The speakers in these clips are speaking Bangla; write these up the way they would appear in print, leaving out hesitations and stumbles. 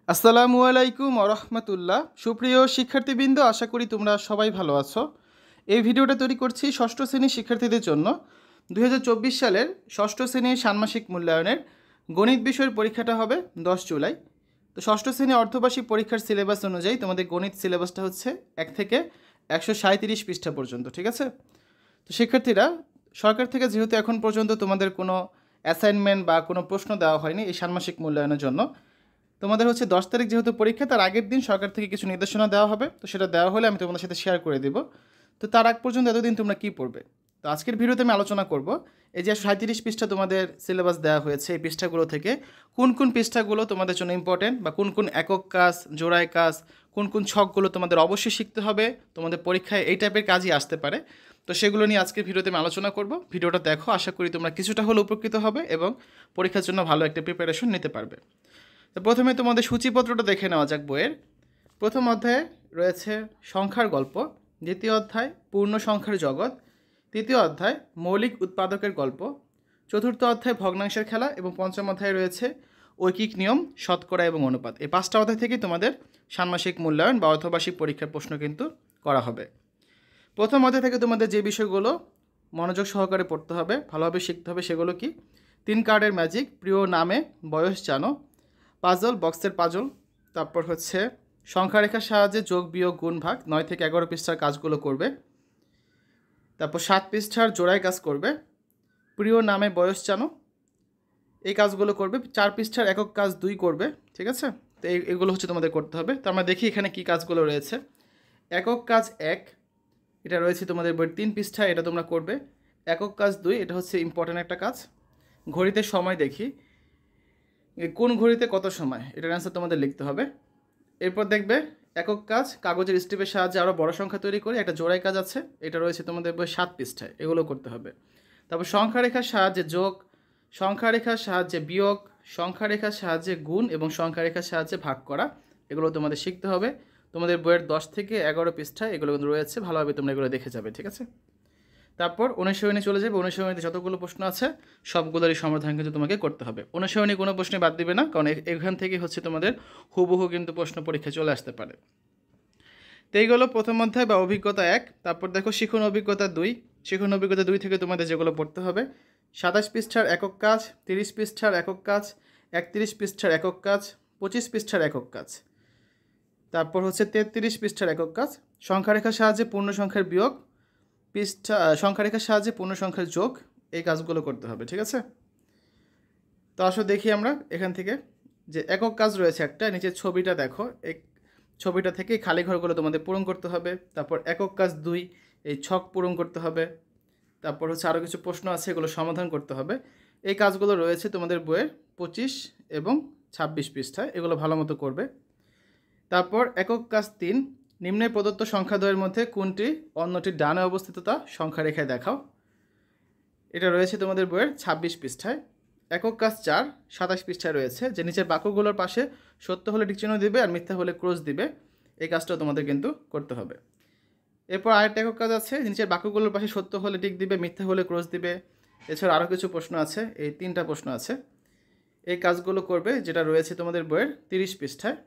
আসসালামু আলাইকুম ওরহমতুল্লাহ। সুপ্রিয় শিক্ষার্থীবৃন্দ, আশা করি তোমরা সবাই ভালো আছো। এই ভিডিওটা তৈরি করছি ষষ্ঠ শ্রেণীর শিক্ষার্থীদের জন্য। 2024 সালের ষষ্ঠ শ্রেণীর ষান্মাসিক মূল্যায়নের গণিত বিষয়ের পরীক্ষাটা হবে 10 জুলাই। তো ষষ্ঠ শ্রেণী অর্ধবার্ষিক পরীক্ষার সিলেবাস অনুযায়ী তোমাদের গণিত সিলেবাসটা হচ্ছে 1 থেকে 137 পৃষ্ঠা পর্যন্ত, ঠিক আছে? তো শিক্ষার্থীরা, সরকার থেকে যেহেতু এখন পর্যন্ত তোমাদের কোনো অ্যাসাইনমেন্ট বা কোনো প্রশ্ন দেওয়া হয়নি এই ষান্মাসিক মূল্যায়নের জন্য, তোমাদের হচ্ছে 10 তারিখ যেহেতু পরীক্ষা, তার আগের দিন সরকার থেকে কিছু নির্দেশনা দেওয়া হবে। তো সেটা দেওয়া হলে আমি তোমাদের সাথে শেয়ার করে দেব। তো তার আগ পর্যন্ত এতদিন তোমরা কী পড়বে? তো আজকের ভিডিওতে আমি আলোচনা করব এই যে 37 পৃষ্ঠা তোমাদের সিলেবাস দেওয়া হয়েছে, এই পৃষ্ঠাগুলো থেকে কোন কোন পৃষ্ঠাগুলো তোমাদের জন্য ইম্পর্টেন্ট, বা কোন কোন একক কাজ, জোড়ায় কাজ, কোন কোন ছকগুলো তোমাদের অবশ্যই শিখতে হবে, তোমাদের পরীক্ষায় এই টাইপের কাজই আসতে পারে। তো সেগুলো নিয়ে আজকের ভিডিওতে আমি আলোচনা করব। ভিডিওটা দেখো, আশা করি তোমরা কিছুটা হলেও উপকৃত হবে এবং পরীক্ষার জন্য ভালো একটা প্রিপারেশন নিতে পারবে। তো প্রথমে তোমাদের সূচিপত্রটা দেখে নেওয়া যাক। বইয়ের প্রথম অধ্যায়ে রয়েছে সংখ্যার গল্প, দ্বিতীয় অধ্যায় পূর্ণ সংখ্যার জগৎ, তৃতীয় অধ্যায় মৌলিক উৎপাদকের গল্প, চতুর্থ অধ্যায় ভগ্নাংশের খেলা এবং পঞ্চম অধ্যায়ে রয়েছে ঐকিক নিয়ম, শতকরা এবং অনুপাত। এই 5টা অধ্যায় থেকে তোমাদের ষান্মাসিক মূল্যায়ন বা অর্ধবার্ষিক পরীক্ষার প্রশ্ন কিন্তু করা হবে। প্রথম অধ্যায় থেকে তোমাদের যে বিষয়গুলো মনোযোগ সহকারে পড়তে হবে, ভালোভাবে শিখতে হবে, সেগুলো কি? 3 কার্ডের ম্যাজিক, প্রিয় নামে বয়স জানো, পাজল বক্সের পাজল, তারপর হচ্ছে সংখ্যারেখার সাহায্যে যোগ বিয়োগ গুণ ভাগ 9 থেকে 11 পৃষ্ঠার কাজগুলো করবে, তারপর 7 পৃষ্ঠার জোড়ায় কাজ করবে, প্রিয় নামে বয়স জানো, এই কাজগুলো করবে, 4 পৃষ্ঠার একক কাজ 2 করবে, ঠিক আছে? তো এগুলো হচ্ছে তোমাদের করতে হবে। তো আমরা দেখি এখানে কি কাজগুলো রয়েছে। একক কাজ 1, এটা রয়েছে তোমাদের বইয়ের 3 পৃষ্ঠায়, এটা তোমরা করবে। একক কাজ 2, এটা হচ্ছে ইম্পর্ট্যান্ট একটা কাজ। ঘড়িতে সময় দেখি, কোন ঘড়িতে কত সময়, এটার অ্যান্সার তোমাদের লিখতে হবে। এরপর দেখবে একক কাজ কাগজের স্ট্রিপের সাহায্যে আরও বড় সংখ্যা তৈরি করে, একটা জোড়াই কাজ আছে, এটা রয়েছে তোমাদের বই 7 পৃষ্ঠায়, এগুলো করতে হবে। তারপর সংখ্যারেখার সাহায্যে যোগ, সংখ্যারেখার সাহায্যে বিয়োগ, সংখ্যারেখার সাহায্যে গুণ এবং সংখ্যারেখার সাহায্যে ভাগ করা, এগুলো তোমাদের শিখতে হবে। তোমাদের বইয়ের 10 থেকে 11 পৃষ্ঠায় এগুলো কিন্তু রয়েছে, ভালোভাবে তোমরা এগুলো দেখে যাবে, ঠিক আছে? তারপর অনুশীলনী চলে যাবে। অনুশীলনীতে যতগুলো প্রশ্ন আছে সবগুলোরই সমাধান কিন্তু তোমাকে করতে হবে। অনুশীলনী কোনো প্রশ্নে বাদ দিবে না, কারণ এখান থেকে হচ্ছে তোমাদের হুবহু কিন্তু প্রশ্ন পরীক্ষায় চলে আসতে পারে। তো এইগুলো প্রথম অধ্যায় বা অভিজ্ঞতা 1। তারপর দেখো শিখন অভিজ্ঞতা 2। শিখন অভিজ্ঞতা 2 থেকে তোমাদের যেগুলো পড়তে হবে: 27 পৃষ্ঠার একক কাজ, 30 পৃষ্ঠার একক কাজ, 31 পৃষ্ঠার একক কাজ, 25 পৃষ্ঠার একক কাজ, তারপর হচ্ছে 33 পৃষ্ঠার একক কাজ, সংখ্যারেখার সাহায্যে পূর্ণ সংখ্যার বিয়োগ, সংখ্যারেখার সাহায্যে পূর্ণ সংখ্যার যোগ, এই কাজগুলো করতে হবে, ঠিক আছে? তো আসলে দেখি আমরা এখান থেকে যে একক কাজ রয়েছে একটা, নিচের ছবিটা দেখো, এই ছবিটা থেকে খালি ঘরগুলো তোমাদের পূরণ করতে হবে। তারপর একক কাজ 2, এই ছক পূরণ করতে হবে। তারপর হচ্ছে আরও কিছু প্রশ্ন আছে, এগুলো সমাধান করতে হবে। এই কাজগুলো রয়েছে তোমাদের বইয়ের 25 এবং 26 পৃষ্ঠায়, এগুলো ভালো মতো করবে। তারপর একক কাজ 3, নিম্নে প্রদত্ত সংখ্যাদ্বয়ের মধ্যে কোনটি অন্যটির ডানে অবস্থিত তা সংখ্যারেখায় দেখাও, এটা রয়েছে তোমাদের বইয়ের 26 পৃষ্ঠায়। একক কাজ 4, 27 পৃষ্ঠায় রয়েছে, যে নিচের বাক্যগুলোর পাশে সত্য হলে টিক চিহ্ন দিবে আর মিথ্যা হলে ক্রস দিবে, এই কাজটাও তোমাদের কিন্তু করতে হবে। এরপর আরেকটা একক কাজ আছে, নিচের বাক্যগুলোর পাশে সত্য হলে টিক দিবে, মিথ্যা হলে ক্রস দিবে। এছাড়া আরও কিছু প্রশ্ন আছে, এই 3টা প্রশ্ন আছে, এই কাজগুলো করবে, যেটা রয়েছে তোমাদের বইয়ের 30 পৃষ্ঠায়।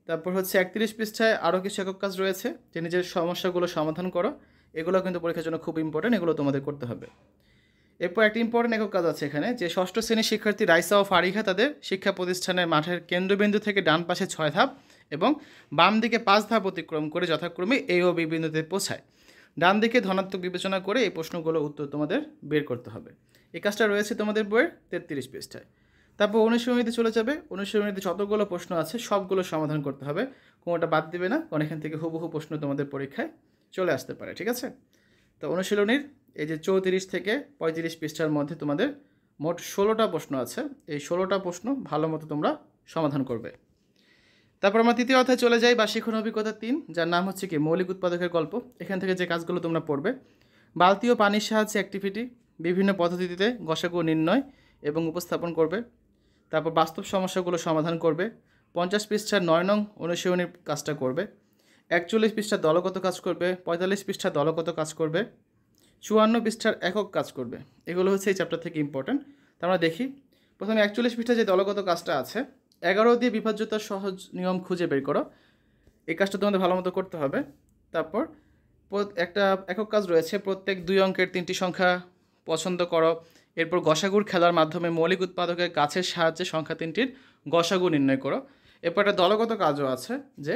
তারপর হচ্ছে 31 পৃষ্ঠায় আরও কিছু একক কাজ রয়েছে, যে নিজের সমস্যাগুলো সমাধান করো, এগুলো কিন্তু পরীক্ষার জন্য খুব ইম্পর্টেন্ট, এগুলো তোমাদের করতে হবে। এরপর একটা ইম্পর্টেন্ট একক কাজ আছে এখানে, যে ষষ্ঠ শ্রেণীর শিক্ষার্থী রাইসা ও ফারিহা তাদের শিক্ষা প্রতিষ্ঠানের মাঠের কেন্দ্রবিন্দু থেকে ডান পাশে 6 ধাপ এবং বাম দিকে 5 ধাপ অতিক্রম করে যথাক্রমে এ ও বি বিন্দুতে পৌঁছায়। ডান দিকে ধনাত্মক বিবেচনা করে এই প্রশ্নগুলোর উত্তর তোমাদের বের করতে হবে। এই কাজটা রয়েছে তোমাদের বইয়ের 33 পৃষ্ঠায়। তারপর অনুশীলনীতে চলে যাবে। অনুশীলনীতে যতগুলো প্রশ্ন আছে সবগুলো সমাধান করতে হবে, কোনোটা বাদ দিবে না, কারণ এখান থেকে হুবহু প্রশ্ন তোমাদের পরীক্ষায় চলে আসতে পারে, ঠিক আছে? তো অনুশীলনীর এই যে 34 থেকে 35 পৃষ্ঠার মধ্যে তোমাদের মোট 16টা প্রশ্ন আছে, এই 16টা প্রশ্ন ভালো মতো তোমরা সমাধান করবে। তারপর আমরা তৃতীয় অধ্যায়ে চলে যাই, বা শিখন অভিজ্ঞতা 3, যার নাম হচ্ছে কি মৌলিক উৎপাদকের গল্প। এখান থেকে যে কাজগুলো তোমরা পড়বে: বালতি ও পানির সাহায্যে অ্যাক্টিভিটি, বিভিন্ন পদ্ধতিতে গসাগু নির্ণয় এবং উপস্থাপন করবে। তারপর বাস্তব সমস্যাগুলো সমাধান করবে। 50 পৃষ্ঠার 9 নং অনুশীলনীর কাজটা করবে। 41 পৃষ্ঠার দলগত কাজ করবে। 45 পৃষ্ঠার দলগত কাজ করবে। 54 পৃষ্ঠার একক কাজ করবে। এগুলো হচ্ছে এই চ্যাপ্টার থেকে ইম্পর্টেন্ট। তো আমরা দেখি প্রথমে 41 পৃষ্ঠার যে দলগত কাজটা আছে, 11 দিয়ে বিভাজ্যতার সহজ নিয়ম খুঁজে বের করো। এই কাজটা তোমাদের ভালো মতো করতে হবে। তারপর একটা একক কাজ রয়েছে, প্রত্যেক 2 অঙ্কের 3টি সংখ্যা পছন্দ করো। এরপর গসাগুর খেলার মাধ্যমে মৌলিক উৎপাদকের গাছের সাহায্যে সংখ্যা 3টির গসাগু নির্ণয় করো। এরপর একটা দলগত কাজও আছে যে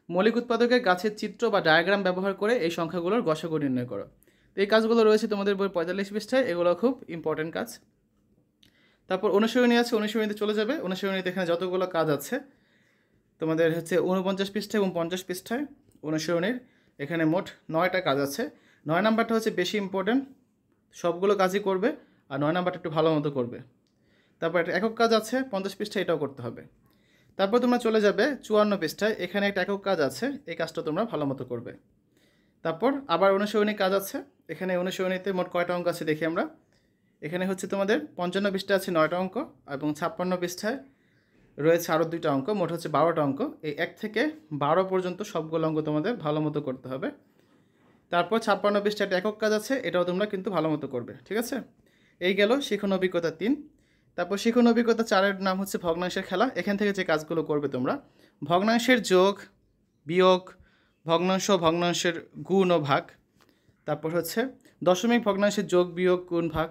মৌলিক উৎপাদকের গাছের চিত্র বা ডায়াগ্রাম ব্যবহার করে এই সংখ্যাগুলোর গসাগু নির্ণয় করো। তো এই কাজগুলো রয়েছে তোমাদের বই 45 পৃষ্ঠায়, এগুলো খুব ইম্পর্টেন্ট কাজ। তারপর অনুশীলনী আছে, অনুশীলনীতে চলে যাবে। অনুশীলনীতে এখানে যতগুলো কাজ আছে তোমাদের হচ্ছে 49 পৃষ্ঠায় এবং 50 পৃষ্ঠায় অনুশীলনীর এখানে মোট 9টা কাজ আছে। 9 নাম্বারটা হচ্ছে বেশি ইম্পর্টেন্ট, সবগুলো কাজই করবে, আর 9 নাম্বারটা একটু ভালো মতো করবে। তারপর একটা একক কাজ আছে 50 পৃষ্ঠায়, এটাও করতে হবে। তারপর তোমরা চলে যাবে 54 পৃষ্ঠায়, এখানে একটা একক কাজ আছে, এই কাজটা তোমরা ভালো মতো করবে। তারপর আবার অনুশীলনী কাজ আছে, এখানে অনুশীলনীতে মোট কয়টা অঙ্ক আছে দেখি আমরা। এখানে হচ্ছে তোমাদের 55 পৃষ্ঠায় আছে 9টা অঙ্ক, এবং 56 পৃষ্ঠায় রয়েছে আরও 2টা অঙ্ক, মোট হচ্ছে 12টা অঙ্ক। এই 1 থেকে 12 পর্যন্ত সবগুলো অঙ্ক তোমাদের ভালো মতো করতে হবে। তারপর 56 পৃষ্ঠায় একটা একক কাজ আছে, এটাও তোমরা কিন্তু ভালো মতো করবে, ঠিক আছে। এই গেল শিখন অভিজ্ঞতা 3। তারপর শিখন অভিজ্ঞতা 4-এর নাম হচ্ছে ভগ্নাংশের খেলা। এখান থেকে যে কাজগুলো করবে তোমরা, ভগ্নাংশের যোগ, বিয়োগ, ভগ্নাংশ, ভগ্নাংশের গুণ ও ভাগ। তারপর হচ্ছে দশমিক ভগ্নাংশের যোগ, বিয়োগ, গুণ, ভাগ।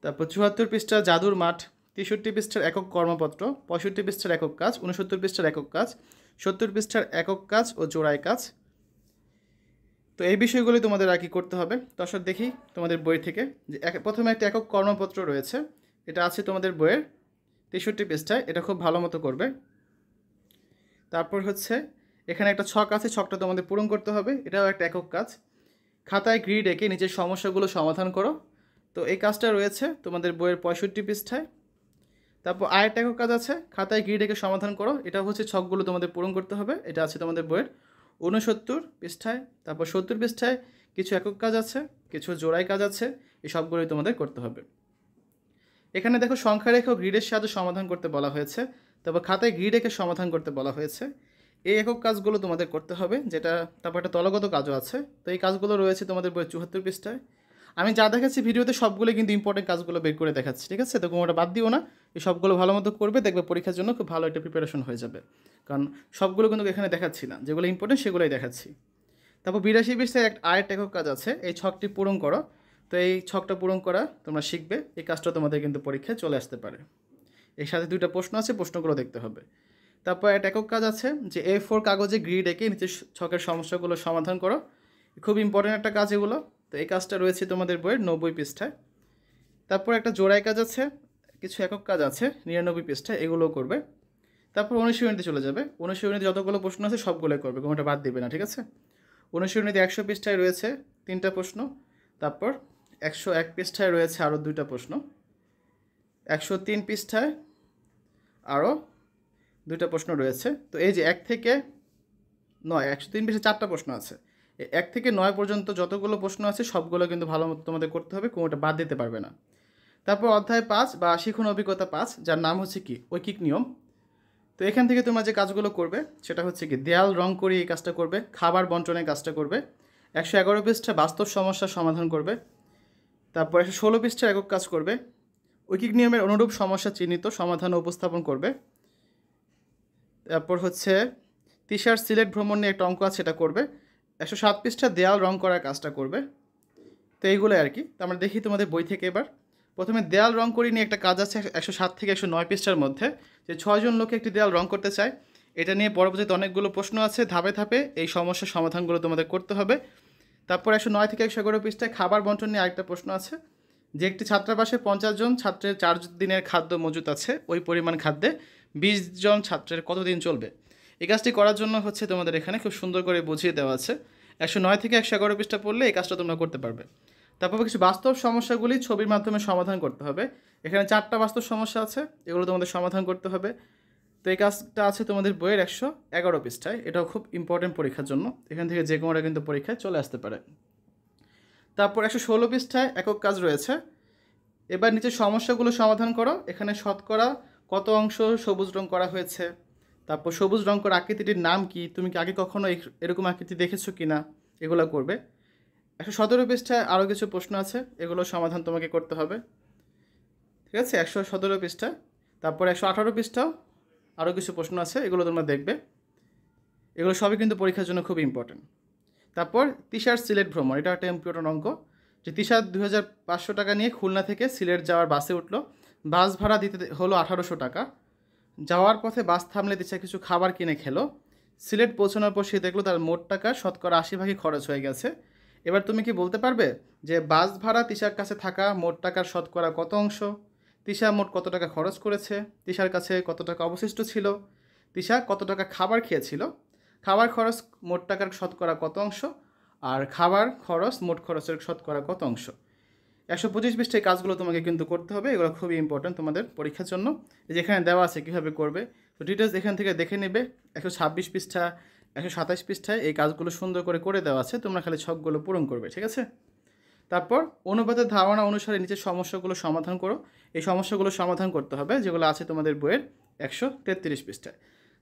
তারপর 74 পৃষ্ঠা জাদুর মাঠ, 63 পৃষ্ঠার একক কর্মপত্র, 65 পৃষ্ঠার একক কাজ, 69 পৃষ্ঠার একক কাজ, 70 পৃষ্ঠার একক কাজ ও জোড়াই কাজ। তো এই বিষয়গুলি তোমাদের আর কি করতে হবে। দর্শক দেখি তোমাদের বই থেকে যে প্রথমে একটা একক কর্মপত্র রয়েছে, এটা আছে তোমাদের বইয়ের 63 পৃষ্ঠায়, এটা খুব ভালো মতো করবে। তারপর হচ্ছে এখানে একটা ছক আছে, ছকটা তোমাদের পূরণ করতে হবে, এটাও একটা একক কাজ। খাতায় গ্রিড এঁকে নিচের সমস্যাগুলো সমাধান করো। তো এই কাজটা রয়েছে তোমাদের বইয়ের 65 পৃষ্ঠায়। তারপর আরেকটা একক কাজ আছে, খাতায় গ্রিড এঁকে সমাধান করো, এটা হচ্ছে ছকগুলো তোমাদের পূরণ করতে হবে, এটা আছে তোমাদের বইয়ের 69 পৃষ্ঠায়। তারপর 70 পৃষ্ঠায় কিছু একক কাজ আছে, কিছু জোড়াই কাজ আছে, এই সবগুলোই তোমাদের করতে হবে। এখানে দেখো সংখ্যা রেখা ও গ্রিডের সাহায্যে সমাধান করতে বলা হয়েছে, তারপর খাতায় গ্রিড এঁকে সমাধান করতে বলা হয়েছে। এই একক কাজগুলো তোমাদের করতে হবে, যেটা তারপর একটা দলগত কাজও আছে। তো এই কাজগুলো রয়েছে তোমাদের বই 74 পৃষ্ঠায়। আমি যা দেখাচ্ছি ভিডিওতে সবগুলো কিন্তু ইম্পর্টেন্ট কাজগুলো বের করে দেখাচ্ছি, ঠিক আছে। তো কোনোটা বাদ দিও না, এই সবগুলো ভালো মতো করবে, দেখবে পরীক্ষার জন্য খুব ভালো একটা প্রিপারেশন হয়ে যাবে। কারণ সবগুলো কিন্তু এখানে দেখাচ্ছি না, যেগুলো ইম্পর্টেন্ট সেগুলোই দেখাচ্ছি। তারপর 82 পৃষ্ঠায় আরেকটা একক কাজ আছে, এই ছকটি পূরণ করো। তো এই ছকটা পূরণ করা তোমরা শিখবে, এই কাজটা তোমাদের কিন্তু পরীক্ষায় চলে আসতে পারে। এর সাথে 2টা প্রশ্ন আছে, প্রশ্নগুলো দেখতে হবে। তারপর একটা একক কাজ আছে যে A4 কাগজে গ্রিড এঁকে নিচের ছকের সমস্যাগুলো সমাধান করো, খুব ইম্পর্টেন্ট একটা কাজ এগুলো। তো এই কাজটা রয়েছে তোমাদের বইয়ের 90 পৃষ্ঠায়। তারপর একটা জোড়াই কাজ আছে, কিছু একক কাজ আছে 99 পৃষ্ঠায়, এগুলোও করবে। তারপর অনুশীলনীতে চলে যাবে, অনুশীলনীতে যতগুলো প্রশ্ন আছে সবগুলোই করবে, কোনোটা বাদ দিবে না, ঠিক আছে। অনুশীলনীতে 100 পৃষ্ঠায় রয়েছে 3টা প্রশ্ন, তারপর 101 পৃষ্ঠায় রয়েছে আরও 2টা প্রশ্ন, 103 পৃষ্ঠায় আরও 2টা প্রশ্ন রয়েছে। তো এই যে 1 থেকে 9, 103 পৃষ্ঠায় 4টা প্রশ্ন আছে। 1 থেকে 9 পর্যন্ত যতগুলো প্রশ্ন আছে সবগুলো কিন্তু ভালো মতো তোমাদের করতে হবে, কোনোটা বাদ দিতে পারবে না। তারপর অধ্যায় 5 বা শিখন অভিজ্ঞতা 5, যার নাম হচ্ছে কি ঐকিক নিয়ম। তো এখান থেকে তোমরা যে কাজগুলো করবে সেটা হচ্ছে কি দেয়াল রং করে এই কাজটা করবে, খাবার বন্টনের কাজটা করবে, 111 পৃষ্ঠা বাস্তব সমস্যার সমাধান করবে, তারপর 116 পৃষ্ঠার একক কাজ করবে, ঐকিক নিয়মের অনুরূপ সমস্যা চিহ্নিত সমাধান ও উপস্থাপন করবে। তারপর হচ্ছে তিশার সিলেট ভ্রমণ নিয়ে একটা অঙ্ক আছে, সেটা করবে। 107 পৃষ্ঠা দেয়াল রং করার কাজটা করবে। তো এইগুলোই আর কি। তো আমরা দেখি তোমাদের বই থেকে এবার প্রথমে দেয়াল রং করি নিয়ে একটা কাজ আছে 107 থেকে 109 পৃষ্ঠার মধ্যে, যে 6 জন লোকে একটি দেয়াল রং করতে চায়। এটা নিয়ে পরবর্তীতে অনেকগুলো প্রশ্ন আছে, ধাপে ধাপে এই সমস্যার সমাধানগুলো তোমাদের করতে হবে। তারপর 109 থেকে 111 পৃষ্ঠায় খাবার বন্টন নিয়ে আরেকটা প্রশ্ন আছে, যে একটি ছাত্রাবাসে 50 জন ছাত্রের 4 দিনের খাদ্য মজুত আছে, ওই পরিমাণ খাদ্যে 20 জন ছাত্রের কতদিন চলবে। এই কাজটি করার জন্য হচ্ছে তোমাদের এখানে খুব সুন্দর করে বুঝিয়ে দেওয়া আছে। 109 থেকে 111 পৃষ্ঠা পড়লে এই কাজটা তোমরা করতে পারবে। তারপর কিছু বাস্তব সমস্যাগুলি ছবির মাধ্যমে সমাধান করতে হবে। এখানে 4টা বাস্তব সমস্যা আছে, এগুলো তোমাদের সমাধান করতে হবে। তো এই কাজটা আছে তোমাদের বইয়ের 111 পৃষ্ঠায়, এটাও খুব ইম্পর্টেন্ট পরীক্ষার জন্য, এখান থেকে যে কোনোটা কিন্তু পরীক্ষায় চলে আসতে পারে। তারপর 116 পৃষ্ঠায় একক কাজ রয়েছে। এবার নিচে সমস্যাগুলো সমাধান করো, এখানে শতকরা কত অংশ সবুজ রং করা হয়েছে, তারপর সবুজ রং করা আকৃতিটির নাম কি, তুমি কি আগে কখনো এরকম আকৃতি দেখেছো কি না, এগুলো করবে। 117 পৃষ্ঠায় আরও কিছু প্রশ্ন আছে, এগুলো সমাধান তোমাকে করতে হবে, ঠিক আছে। 117 পৃষ্ঠা। তারপর 118 পৃষ্ঠাও আরও কিছু প্রশ্ন আছে, এগুলো তোমরা দেখবে। এগুলো সবই কিন্তু পরীক্ষার জন্য খুব ইম্পর্টেন্ট। তারপর তিশার সিলেট ভ্রমণ, এটা একটা ইম্পর্টেন্ট অঙ্ক, যে তিশা 2500 টাকা নিয়ে খুলনা থেকে সিলেট যাওয়ার বাসে উঠলো। বাস ভাড়া দিতে হলো 1800 টাকা। যাওয়ার পথে বাস থামলে তিশা কিছু খাবার কিনে খেলো। সিলেট পৌঁছানোর পর সে দেখলো তার মোট টাকা শতকরা 80 খরচ হয়ে গেছে। এবার তুমি কি বলতে পারবে যে বাস ভাড়া তিশার কাছে থাকা মোট টাকার শতকরা কত অংশ, তিশা মোট কত টাকা খরচ করেছে, তিশার কাছে কত টাকা অবশিষ্ট ছিল, তিশা কত টাকা খাবার খেয়েছিল, খাবার খরচ মোট টাকার শতকরা কত অংশ, আর খাবার খরচ মোট খরচের শতকরা কত অংশ। 125 পৃষ্ঠায় কাজগুলো তোমাকে কিন্তু করতে হবে, এগুলো খুবই ইম্পর্ট্যান্ট তোমাদের পরীক্ষার জন্য। যেখানে দেওয়া আছে কীভাবে করবে, তো ডিটেলস এখান থেকে দেখে নেবে। 126 পৃষ্ঠা 127 পৃষ্ঠায় এই কাজগুলো সুন্দর করে দেওয়া আছে, তোমরা খালি ছকগুলো পূরণ করবে, ঠিক আছে। তারপর অনুপাতের ধারণা অনুসারে নিচের সমস্যাগুলো সমাধান করো। এই সমস্যাগুলো সমাধান করতে হবে যেগুলো আছে তোমাদের বইয়ের 133 পৃষ্ঠায়।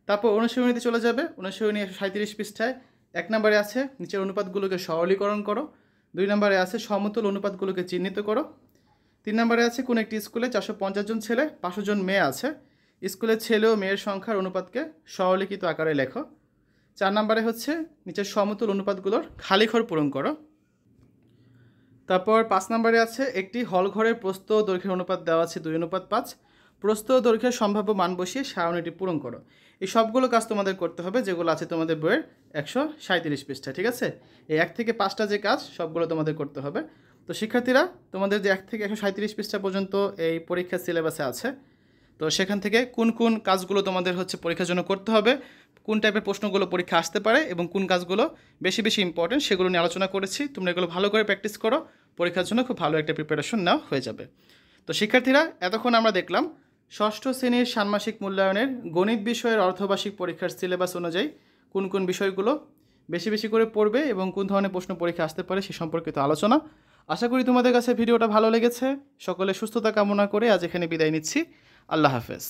তারপর অনুশীলনীতে চলে যাবে। অনুশীলনী 137 পৃষ্ঠায় 1 নম্বরে আছে নিচের অনুপাতগুলোকে সরলীকরণ করো। 2 নম্বরে আছে সমতুল অনুপাতগুলোকে চিহ্নিত করো। 3 নম্বরে আছে কোন একটি স্কুলে 450 জন ছেলে 500 জন মেয়ে আছে, স্কুলের ছেলে ও মেয়ের সংখ্যার অনুপাতকে সরলীকৃত আকারে লেখো। 4 নম্বরে হচ্ছে নিচের সমতুল অনুপাতগুলোর খালি ঘর পূরণ করো। তারপর 5 নম্বরে আছে একটি হল ঘরের প্রস্থ ও দৈর্ঘ্যের অনুপাত দেওয়া আছে 2:5। প্রস্থ ও দৈর্ঘ্যের সম্ভাব্য মান বসিয়ে সারণীটি পূরণ করো। এই সবগুলো কাজ তোমাদের করতে হবে যেগুলো আছে তোমাদের বইয়ের 137 পৃষ্ঠা, ঠিক আছে। এই 1 থেকে 5টা যে কাজ সবগুলো তোমাদের করতে হবে। তো শিক্ষার্থীরা, তোমাদের যে 1 থেকে 137 পৃষ্ঠা পর্যন্ত এই পরীক্ষার সিলেবাসে আছে, তো সেখান থেকে কোন কোন কাজগুলো তোমাদের হচ্ছে পরীক্ষার জন্য করতে হবে, কোন টাইপের প্রশ্নগুলো পরীক্ষা আসতে পারে এবং কোন কাজগুলো বেশি বেশি ইম্পর্টেন্ট সেগুলো নিয়ে আলোচনা করেছি। তোমরা এগুলো ভালো করে প্র্যাকটিস করো, পরীক্ষার জন্য খুব ভালো একটা প্রিপারেশন নেওয়া হয়ে যাবে। তো শিক্ষার্থীরা, এতক্ষণ আমরা দেখলাম ষষ্ঠ শ্রেণীর ষান্মাসিক মূল্যায়নের গণিত বিষয়ের অর্ধবার্ষিক পরীক্ষার সিলেবাস অনুযায়ী কোন কোন বিষয়গুলো বেশি বেশি করে পড়বে এবং কোন ধরনের প্রশ্ন পরীক্ষা আসতে পারে সে সম্পর্কিত আলোচনা। আশা করি তোমাদের কাছে ভিডিওটা ভালো লেগেছে। সকলে সুস্থতা কামনা করে আজ এখানে বিদায় নিচ্ছি। আল্লাহ হাফেজ।